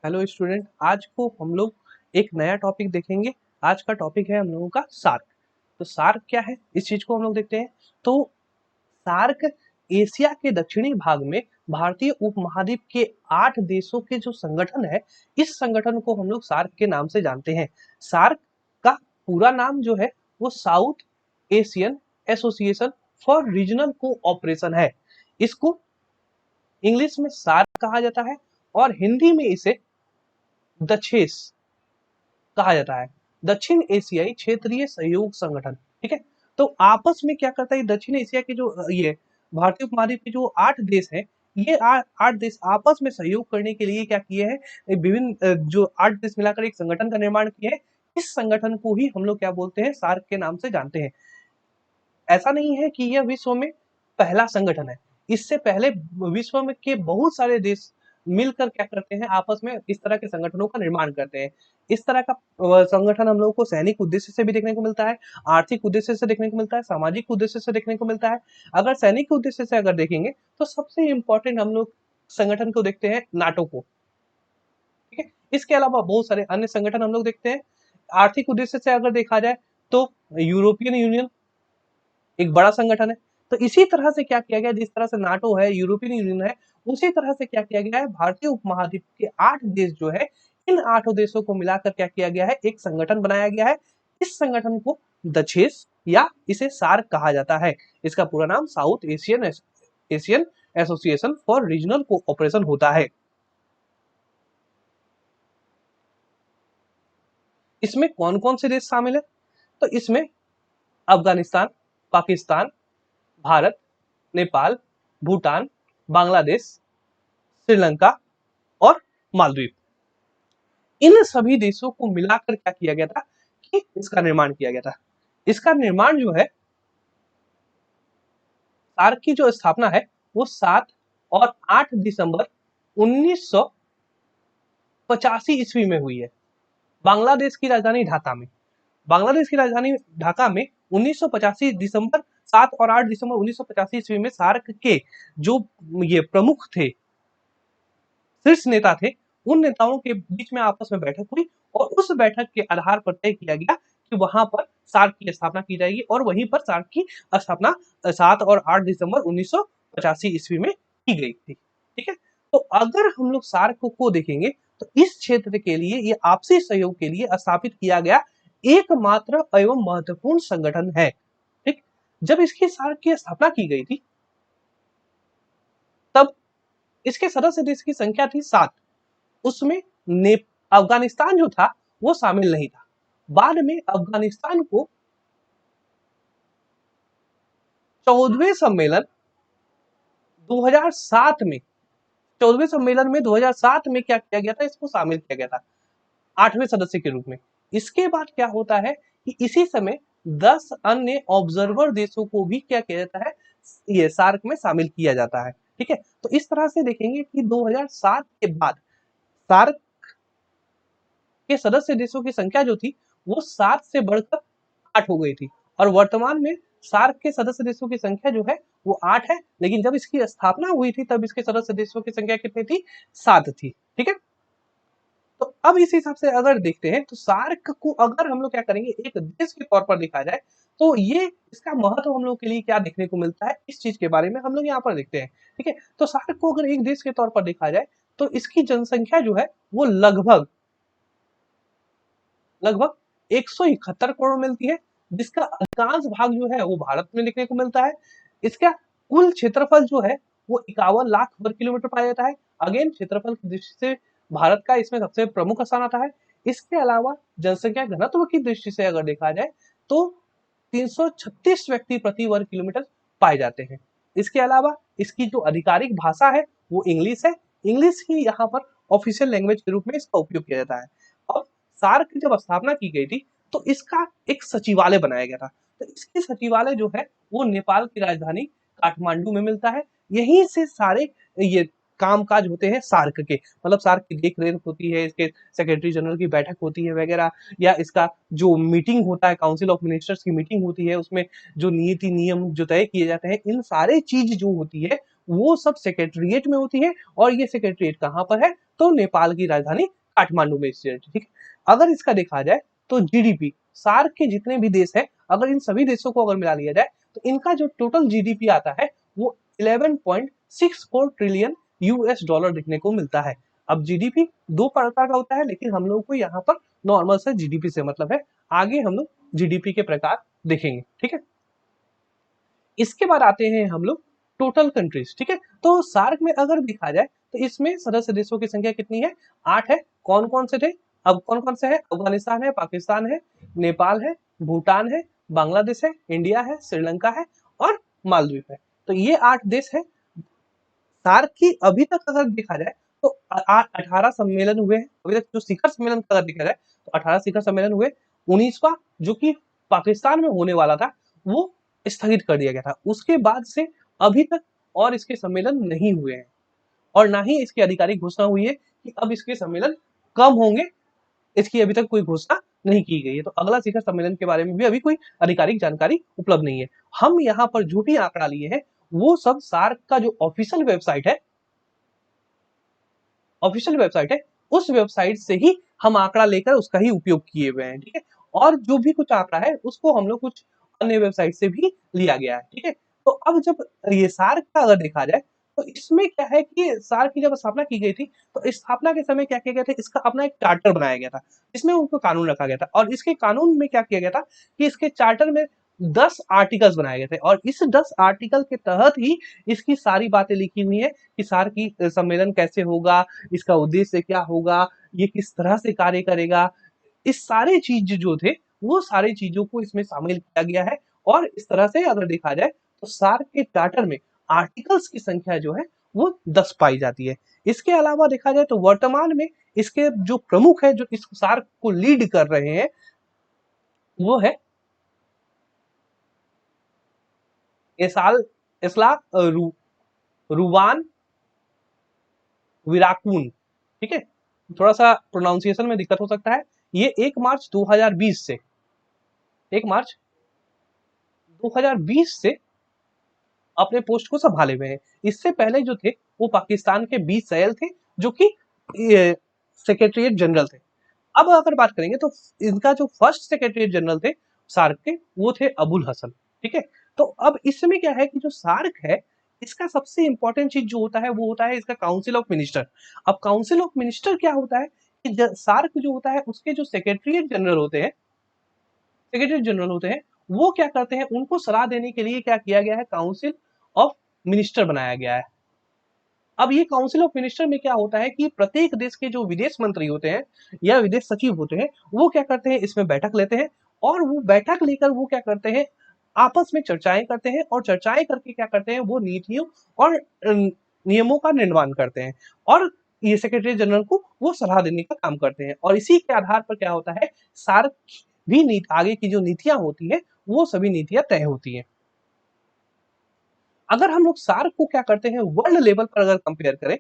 Hello student, आज को हम लोग एक नया टॉपिक देखेंगे। आज का टॉपिक है हम लोगों का सार्क। तो सार्क क्या है, इस चीज को हम लोग देखते हैं। तो सार्क एशिया के दक्षिणी भाग में भारतीय उपमहाद्वीप के 8 देशों के जो संगठन है, इस संगठन को हम लोग सार्क के नाम से जानते हैं। सार्क का पूरा नाम जो है वो south Asian association for regional cooperation है। इसको इंग्लिश में सार्क कहा जाता है और हिंदी में इसे दक्षेस कहा जाता है, दक्षिण एशियाई क्षेत्रीय सहयोग संगठन। ठीक है। तो आपस में क्या करता है, दक्षिण एशिया के जो ये भारतीय उपमहाद्वीप के जो 8 देश हैं, ये 8 देश आपस में सहयोग करने के लिए क्या किए हैं, विभिन्न जो 8 देश मिलाकर एक संगठन का निर्माण किए हैं। इस संगठन को ही हम लोग क्या बोलते हैं, सार्क के नाम से जानते हैं। ऐसा नहीं है कि यह विश्व में पहला संगठन है। इससे पहले विश्व में के बहुत सारे देश मिलकर क्या करते हैं, आपस में इस तरह के संगठनों का निर्माण करते हैं। इस तरह का संगठन हम लोगों को सैनिक उद्देश्य से भी देखने को मिलता है, आर्थिक उद्देश्य से देखने को मिलता है, सामाजिक उद्देश्य से देखने को मिलता है। अगर सैनिक उद्देश्य से अगर देखेंगे तो सबसे इंपॉर्टेंट हम लोग संगठन को देखते हैं, नाटो को। ठीक है। इसके अलावा बहुत सारे अन्य संगठन हम लोग देखते हैं। आर्थिक उद्देश्य से अगर देखा जाए तो यूरोपियन यूनियन एक बड़ा संगठन है। तो इसी तरह से क्या किया गया, जिस तरह से नाटो है, यूरोपियन यूनियन है, उसी तरह से क्या किया गया है, भारतीय उपमहाद्वीप के 8 देश जो है, इन 8 देशों को मिलाकर क्या किया गया है, एक संगठन बनाया गया है। इस संगठन को दक्षेस या इसे सार्क कहा जाता है। इसका पूरा नाम south Asian association for regional cooperation होता है। इसमें कौन कौन से देश शामिल है, तो इसमें अफगानिस्तान, पाकिस्तान, भारत, नेपाल, भूटान, बांग्लादेश, श्रीलंका और मालदीव, इन सभी देशों को मिलाकर क्या किया गया था कि इसका निर्माण किया गया था। इसका निर्माण जो है, सार्क की जो स्थापना है वो 7 और 8 दिसंबर 1985 ईस्वी में हुई है, बांग्लादेश की राजधानी ढाका में। बांग्लादेश की राजधानी ढाका में 1985 दिसंबर 7 और 8 दिसंबर 1985 ईस्वी में सार्क के जो ये प्रमुख थे, शीर्ष नेता थे, उन नेताओं के बीच में आपस में बैठक हुई और उस बैठक के आधार पर तय किया गया कि वहां पर सार्क की स्थापना की जाएगी और वहीं पर सार्क की स्थापना 7 और 8 दिसंबर 1985 ईस्वी में की गई थी। ठीक है। तो अगर हम लोग सार्क को देखेंगे तो इस क्षेत्र के लिए, ये आपसी सहयोग के लिए स्थापित किया गया एकमात्र एवं महत्वपूर्ण संगठन है। ठीक। जब इसकी सार्क की स्थापना की गई थी तब इसके सदस्य देश की संख्या थी 7। उसमें ने अफगानिस्तान जो था वो शामिल नहीं था। बाद में अफगानिस्तान को 14वें सम्मेलन 2007 में, 14वें सम्मेलन में 2007 में क्या किया गया था, इसको शामिल किया गया था 8वें सदस्य के रूप में। इसके बाद क्या होता है कि इसी समय 10 अन्य ऑब्जर्वर देशों को भी क्या किया जाता है, ये सार्क में शामिल किया जाता है। ठीक है। तो इस तरह से देखेंगे कि 2007 के बाद सार्क के सदस्य देशों की संख्या जो थी वो 7 से बढ़कर 8 हो गई थी और वर्तमान में सार्क के सदस्य देशों की संख्या जो है वो 8 है। लेकिन जब इसकी स्थापना हुई थी तब इसके सदस्य देशों की संख्या कितनी थी, 7 थी। ठीक है। तो अब इस हिसाब से अगर देखते हैं तो सार्क को अगर हम लोग क्या करेंगे, एक देश के तौर पर देखा जाए तो ये इसका महत्व हम लोग के लिए क्या देखने को मिलता है, इस चीज के बारे में हम लोग यहाँ पर देखते हैं। ठीक है। तो सार्क को अगर एक देश के तौर पर देखा जाए तो इसकी जनसंख्या जो है वो लगभग लगभग 171 करोड़ मिलती है, जिसका अधिकांश भाग जो है वो भारत में देखने को मिलता है। इसका कुल क्षेत्रफल जो है वो 51 लाख वर्ग किलोमीटर पाया जाता है। अगेन क्षेत्रफल की दृष्टि से भारत का इसमें सबसे प्रमुख स्थान आता है। इसके अलावा जनसंख्या घनत्व की दृष्टि से अगर देखा जाए तो 336 व्यक्ति प्रति वर्ग किलोमीटर पाए जाते हैं। इसके अलावा इसकी जो आधिकारिक भाषा है वो इंग्लिश है। इंग्लिश ही यहाँ पर ऑफिशियल लैंग्वेज के रूप में इसका उपयोग किया जाता है। अब सार्क की जब स्थापना की गई थी तो इसका एक सचिवालय बनाया गया था। तो इसकी सचिवालय जो है वो नेपाल की राजधानी काठमांडू में मिलता है। यहीं से सारे ये कामकाज होते हैं सार्क के, मतलब सार्क की देख रेख होती है, इसके सेक्रेटरी जनरल की बैठक होती है वगैरह, या इसका जो मीटिंग होता है, काउंसिल ऑफ मिनिस्टर्स की मीटिंग होती है, उसमें जो नीति नियम जो तय किए जाते हैं, इन सारे चीज जो होती है वो सब सेक्रेटरिएट में होती है, और ये सेक्रेटरिएट कहाँ पर है, तो नेपाल की राजधानी काठमांडू में स्थित है। ठीक है, अगर इसका देखा जाए तो जीडीपी, सार्क के जितने भी देश हैं, अगर इन सभी देशों को अगर मिला लिया जाए तो इनका जो टोटल जीडीपी आता है वो 11.64 ट्रिलियन यूएस डॉलर देखने को मिलता है। अब जीडीपी दो प्रकार का होता है, लेकिन हम लोगों को यहाँ पर नॉर्मल से जीडीपी से मतलब है। आगे हम लोग जीडीपी के प्रकार देखेंगे। ठीक है, इसके बाद आते हैं हम लोग टोटल कंट्रीज। ठीक है, तो सार्क में अगर देखा जाए तो इसमें सदस्य देशों की संख्या कितनी है, 8 है। कौन कौन से थे, अब कौन कौन से है, अफगानिस्तान है, पाकिस्तान है, नेपाल है, भूटान है, बांग्लादेश है, इंडिया है, श्रीलंका है और मालदीव है। तो ये 8 देश है। सार्क की अभी तक अगर देखा जाए तो 18 सम्मेलन हुए हैं अभी तक। जो शिखर सम्मेलन का अगर देखा जाए तो 18 शिखर सम्मेलन हुए। 19वां जो कि पाकिस्तान में होने वाला था वो स्थगित कर दिया गया था। उसके बाद से अभी तक और इसके सम्मेलन नहीं हुए हैं, और ना ही इसकी आधिकारिक घोषणा हुई है कि अब इसके सम्मेलन कम होंगे। इसकी अभी तक कोई घोषणा नहीं की गई है। तो अगला शिखर सम्मेलन के बारे में भी अभी कोई आधिकारिक जानकारी उपलब्ध नहीं है। हम यहाँ पर जो भी आंकड़ा लिए हैं वो सब सार्क का जो ऑफिशियल वेबसाइट है, उस वेबसाइट से ही हम आंकड़ा लेकर उसका ही उपयोग किए हुए हैं। ठीक है, और जो भी कुछ आंकड़ा है उसको हम लोग कुछ अन्य वेबसाइट से भी लिया गया है। ठीक है, तो अब जब ये सार्क का अगर देखा जाए तो इसमें क्या है कि सार्क की जब स्थापना की गई थी तो इस स्थापना के समय क्या किया गया था, इसका अपना एक चार्टर बनाया गया था, इसमें उनको कानून रखा गया था। और इसके कानून में क्या किया गया था कि इसके चार्टर में 10 आर्टिकल्स बनाए गए थे, और इस 10 आर्टिकल के तहत ही इसकी सारी बातें लिखी हुई है कि सार्क की सम्मेलन कैसे होगा, इसका उद्देश्य क्या होगा, ये किस तरह से कार्य करेगा। इस सारे चीज जो थे वो सारी चीजों को इसमें शामिल किया गया है। और इस तरह से अगर देखा जाए तो सार्क के चार्टर में आर्टिकल्स की संख्या जो है वो 10 पाई जाती है। इसके अलावा देखा जाए तो वर्तमान में इसके जो प्रमुख है जो इस सार्क को लीड कर रहे हैं वो है एसाल एस्ला रुवान विराकून। ठीक है, थोड़ा सा प्रोनाउंसिएशन में दिक्कत हो सकता है। ये 1 मार्च 2020 से 1 मार्च 2020 से अपने पोस्ट को संभाले हुए हैं। इससे पहले जो थे वो पाकिस्तान के 20 सैल थे जो कि सेक्रेटरीट जनरल थे। अब अगर बात करेंगे तो इनका जो फर्स्ट सेक्रेटरी जनरल थे सार्क के वो थे अबुल हसन। ठीक है, तो अब इसमें क्या है कि जो सार्क है इसका सबसे इंपॉर्टेंट चीज जो होता है वो होता है इसका काउंसिल ऑफ मिनिस्टर। अब काउंसिल ऑफ मिनिस्टर क्या होता है कि सार्क जो होता है उसके जो सेक्रेटरी जनरल होते हैं वो क्या करते हैं, उनको सलाह देने के लिए क्या किया गया है, काउंसिल ऑफ मिनिस्टर बनाया गया है। अब ये काउंसिल ऑफ मिनिस्टर में क्या होता है कि प्रत्येक देश के जो विदेश मंत्री होते हैं या विदेश सचिव होते हैं वो क्या करते हैं, इसमें बैठक लेते हैं, और वो बैठक लेकर वो क्या करते हैं, आपस में चर्चाएं करते हैं, और चर्चाएं करके क्या करते हैं वो नीतियों और नियमों का निर्माण करते हैं, और ये सेक्रेटरी जनरल को वो सलाह देने का काम करते हैं। और इसी के आधार पर क्या होता है, सार्क भी आगे की जो नीतियां होती है वो सभी नीतियां तय होती हैं। अगर हम लोग सार्क को क्या करते हैं वर्ल्ड लेवल पर अगर कंपेयर करें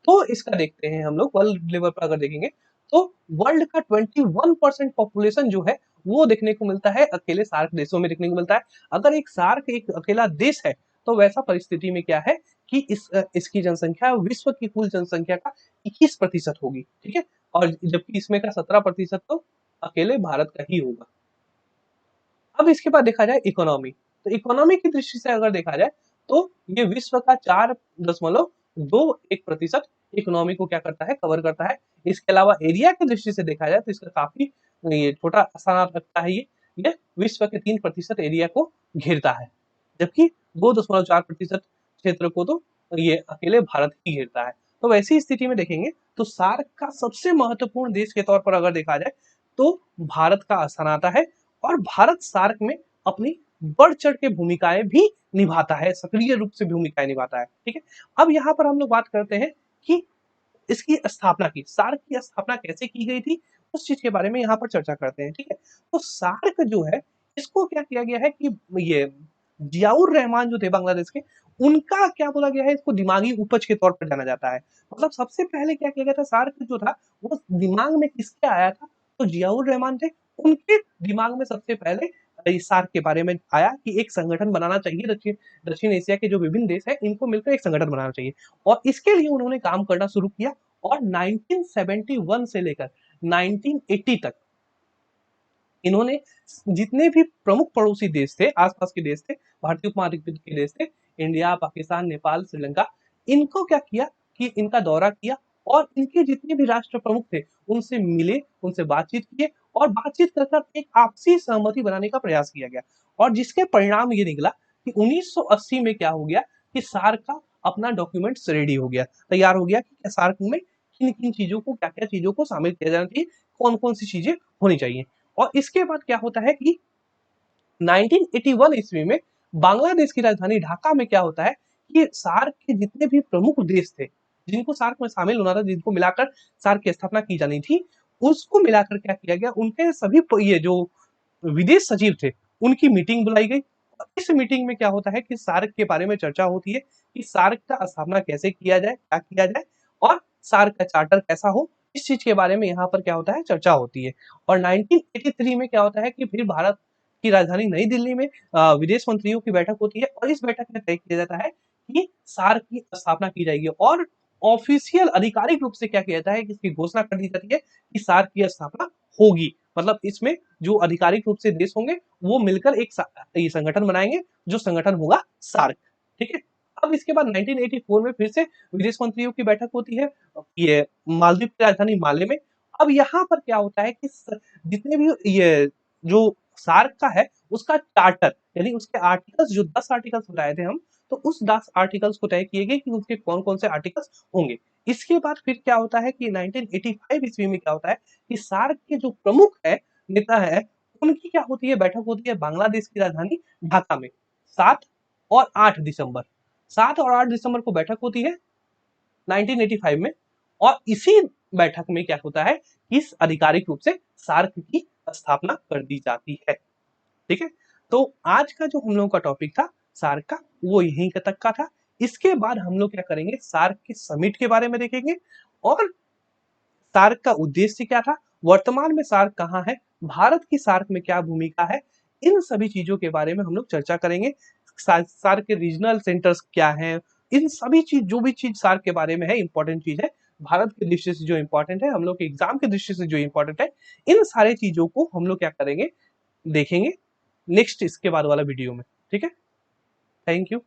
तो इसका देखते हैं हम लोग वर्ल्ड लेवल पर अगर देखेंगे तो वर्ल्ड का 21% पॉपुलेशन जो है वो देखने को मिलता है अकेले सार्क देशों में देखने को मिलता है। अगर एक सार्क एक अकेला देश है तो वैसा परिस्थिति में क्या है कि इसकी जनसंख्या विश्व की कुल जनसंख्या का 21% होगी। ठीक है, और जबकि इसमें का 17% तो अकेले भारत का ही होगा। अब इसके बाद देखा जाए इकोनॉमी, तो इकोनॉमी की दृष्टि से अगर देखा जाए तो ये विश्व का 4.21% इकोनॉमी को क्या करता है, कवर करता है। इसके अलावा एरिया की दृष्टि से देखा जाए तो इसका काफी ये छोटा स्थान रखता है। ये विश्व के 3% एरिया को घेरता है, जबकि 2.4% क्षेत्र को तो ये अकेले भारत ही घेरता है। तो वैसी स्थिति में देखेंगे तो सार्क का सबसे महत्वपूर्ण देश के तौर पर अगर देखा जाए तो भारत का स्थान आता है, और भारत सार्क में अपनी बढ़ चढ़ के भूमिकाएं भी निभाता है, सक्रिय रूप से भूमिकाएं निभाता है। ठीक है, अब यहाँ पर हम लोग बात करते हैं कि इसकी स्थापना की, सार्क की स्थापना कैसे की गई थी उस चीज के बारे में यहाँ पर चर्चा करते हैं। ठीक है, तो सार्क जो है इसको क्या किया गया है कि ये जियाउर रहमान जो थे बांग्लादेश के, उनका क्या बोला गया है, इसको दिमागी उपज के तौर पर जाना जाता है। मतलब सबसे पहले क्या किया गया था, सार्क जो था वो दिमाग में किसके आया था, तो जियाउर रहमान थे, उनके दिमाग में सबसे पहले इस सार्क के बारे में आया कि एक संगठन बनाना चाहिए, दक्षिण दक्षिण एशिया के जो विभिन्न देश हैं इनको मिलकर एक संगठन बनाना चाहिए, और इसके लिए उन्होंने काम करना शुरू किया। और 1971 से लेकर 1980 तक इन्होंने जितने भी प्रमुख पड़ोसी देश थे, आसपास के देश थे, भारतीय उपमहाद्वीप के देश थे, इंडिया, पाकिस्तान, नेपाल, श्रीलंका, इनको क्या किया कि इनका दौरा किया और इनके जितने भी राष्ट्र प्रमुख थे उनसे मिले, उनसे बातचीत किए और बातचीत कर कर एक आपसी सहमति बनाने का प्रयास किया गया। और जिसके परिणाम ये निकला कि 1980 में क्या हो गया कि सार्क का अपना डॉक्यूमेंट्स रेडी हो गया, तैयार हो गया कि सार्क में किन किन चीजों को, क्या क्या चीजों को शामिल किया जाना चाहिए, कौन कौन सी चीजें होनी चाहिए। और इसके बाद क्या होता है कि 1981 ईस्वी में बांग्लादेश की राजधानी ढाका में क्या होता है कि सार्क के जितने भी प्रमुख देश थे, जिनको सार्क में शामिल होना था, जिनको मिलाकर सार्क की स्थापना की जानी थी, उसको मिलाकर क्या किया गया, उनके सभी ये जो विदेश सचिव थे उनकी मीटिंग बुलाई गई। इस मीटिंग में क्या होता है कि सार्क के बारे में चर्चा होती है कि सार्क का स्थापना कैसे किया जाए, क्या किया जाए, और सार्क का चार्टर कैसा हो, इस चीज के बारे में यहाँ पर क्या होता है, चर्चा होती है। और 1983 में क्या होता है कि फिर भारत की राजधानी नई दिल्ली में विदेश मंत्रियों की बैठक होती है और इस बैठक में तय किया जाता है कि सार्क की स्थापना की जाएगी और ऑफिशियल आधिकारिक रूप से क्या किया जाता है कि इसकी घोषणा कर दी जाती है कि सार्क की स्थापना होगी। मतलब इसमें जो आधिकारिक रूप से देश होंगे वो मिलकर एक ये संगठन बनाएंगे, जो संगठन होगा सार्क। ठीक है। अब इसके बाद 1984 में फिर से विदेश मंत्रियों की बैठक होती है, ये मालदीव की राजधानी माले में। अब यहाँ पर क्या होता है कि जितने भी ये जो सार्क का है उसका चार्टर, यानी उसके आर्टिकल्स, जो 10 आर्टिकल्स बताए थे हम, तो उस 10 आर्टिकल्स को तय किए गए कि उसके कौन कौन से आर्टिकल्स होंगे। इसके बाद फिर क्या होता है कि 1985 ईस्वी में क्या होता है कि सार्क के जो प्रमुख है, नेता है, उनकी क्या होती है, बैठक होती है बांग्लादेश की राजधानी ढाका में 7 और 8 दिसंबर, 7 और 8 दिसंबर को बैठक होती है 1985 में। और इसी बैठक में क्या होता है, इस आधिकारिक रूप से सार्क की स्थापना कर दी जाती है। ठीक है। तो आज का जो हम लोगों का टॉपिक था सार्क का, वो यहीं तक का था। इसके बाद हम लोग क्या करेंगे, सार्क के समिट के बारे में देखेंगे और सार्क का उद्देश्य क्या था, वर्तमान में सार्क कहाँ है, भारत की सार्क में क्या भूमिका है, इन सभी चीजों के बारे में हम लोग चर्चा करेंगे। सार्क के रीजनल सेंटर्स क्या हैं, इन सभी चीज, जो भी चीज सार्क के बारे में है, इंपॉर्टेंट चीज है, भारत की दृष्टि से जो इंपॉर्टेंट है, हम लोग के एग्जाम की दृष्टि से जो इंपॉर्टेंट है, इन सारे चीजों को हम लोग क्या करेंगे, देखेंगे नेक्स्ट इसके बाद वाला वीडियो में। ठीक है। Thank you.